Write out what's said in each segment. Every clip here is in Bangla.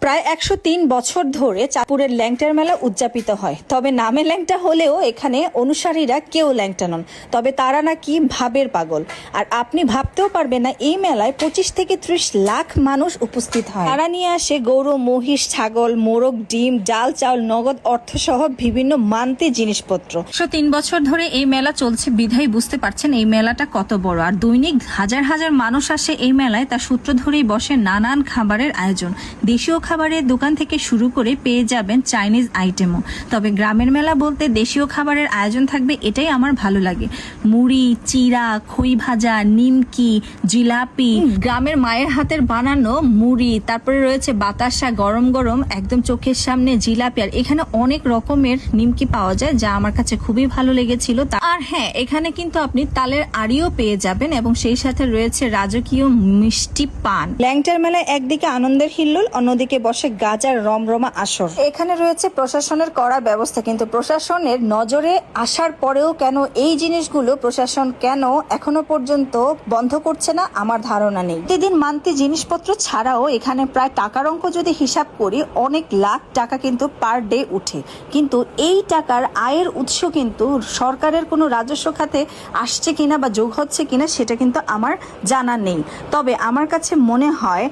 প্রায় 103 বছর ধরে চাঁদপুরের ল্যাংটার মেলা উদযাপিত হয়। তবে নামে ল্যাংটা হলেও এখানে অনুসারীরা কেউ ল্যাংটা নন, তবে তারা নাকি ভাবের পাগল। আর আপনি ভাবতেও পারবেন না এই মেলায় 25 থেকে 30 লাখ মানুষ উপস্থিত হয়। তারা নিয়ে আসে গরু, মহিষ, ছাগল, মোরগ, ডিম, ডাল, চাউল, নগদ অর্থসহ বিভিন্ন মান্তি জিনিসপত্র। 103 বছর ধরে এই মেলা চলছে বিধায় বুঝতে পারছেন এই মেলাটা কত বড়। আর দৈনিক হাজার হাজার মানুষ আসে এই মেলায়। তার সূত্র ধরেই বসে নানান খাবারের আয়োজন। দেশীয় খাবারের দোকান থেকে শুরু করে পেয়ে যাবেন চাইনিজ আইটেমও। তবে গ্রামের মেলা বলতে দেশীয় খাবারের আয়োজন থাকবে, এটাই আমার ভালো লাগে। মুড়ি, চিড়া, খই ভাজা, নিমকি, জিলাপি, গ্রামের মায়ের হাতের বানানো মুড়ি, তারপরে রয়েছে বাতাসা, গরম গরম একদম চোখের সামনে জিলাপি। আর এখানে অনেক রকমের নিমকি পাওয়া যায়, যা আমার কাছে খুবই ভালো লেগেছিল। আর হ্যাঁ, এখানে কিন্তু আপনি তালের আড়িও পেয়ে যাবেন এবং সেই সাথে রয়েছে রাজকীয় মিষ্টি পান। ল্যাংটার মেলায় একদিকে আনন্দের হিল্লোল, অন্যদিকে বসে গাজার রমরমা আসর। এখানে রয়েছে প্রশাসনের কড়া ব্যবস্থা, কিন্তু প্রশাসনের নজরে আসার পরেও কেন এই জিনিসগুলো প্রশাসন কেন এখনো পর্যন্ত বন্ধ করছে না আমার ধারণা নেই। প্রতিদিন মান্তি জিনিসপত্র ছাড়াও এখানে প্রায় টাকার অঙ্ক যদি হিসাব করি অনেক লাখ টাকা কিন্তু পার ডে উঠে, কিন্তু এই টাকার আয়ের উৎস কিন্তু সরকারের কোনো রাজস্ব খাতে আসছে কিনা বা যোগ হচ্ছে কিনা সেটা কিন্তু আমার জানা নেই। তবে আমার কাছে মনে হয়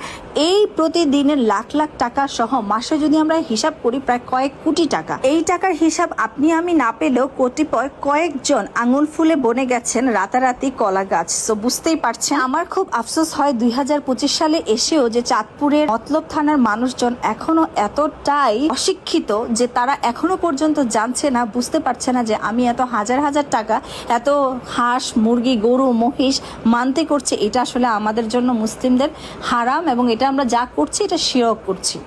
এই প্রতিদিনের লাখ লাখ টাকা সহ মাসে যদি আমরা হিসাব করি প্রায় কয়েক কোটি টাকা। এই টাকার হিসাব আপনি আমি না পেলেও কতিপয় কয়েকজন আঙুল ফুলে বনে গেছেন রাতারাতি কলা গাছ। তো বুঝতেই পারছেন, আমার খুব আফসোস হয় 2025 সালে এসেও যে চাঁদপুরের মতলব থানার মানুষজন এখনো এতটাই অশিক্ষিত যে তারা এখনো পর্যন্ত জানছে না, বুঝতে পারছে না যে আমি এত হাজার হাজার টাকা, এত হাঁস, মুরগি, গরু, মহিষ মানতে করছি। এটা আসলে আমাদের জন্য মুসলিমদের হারাম এবং এটা আমরা যা করছি এটা শিরক করছি।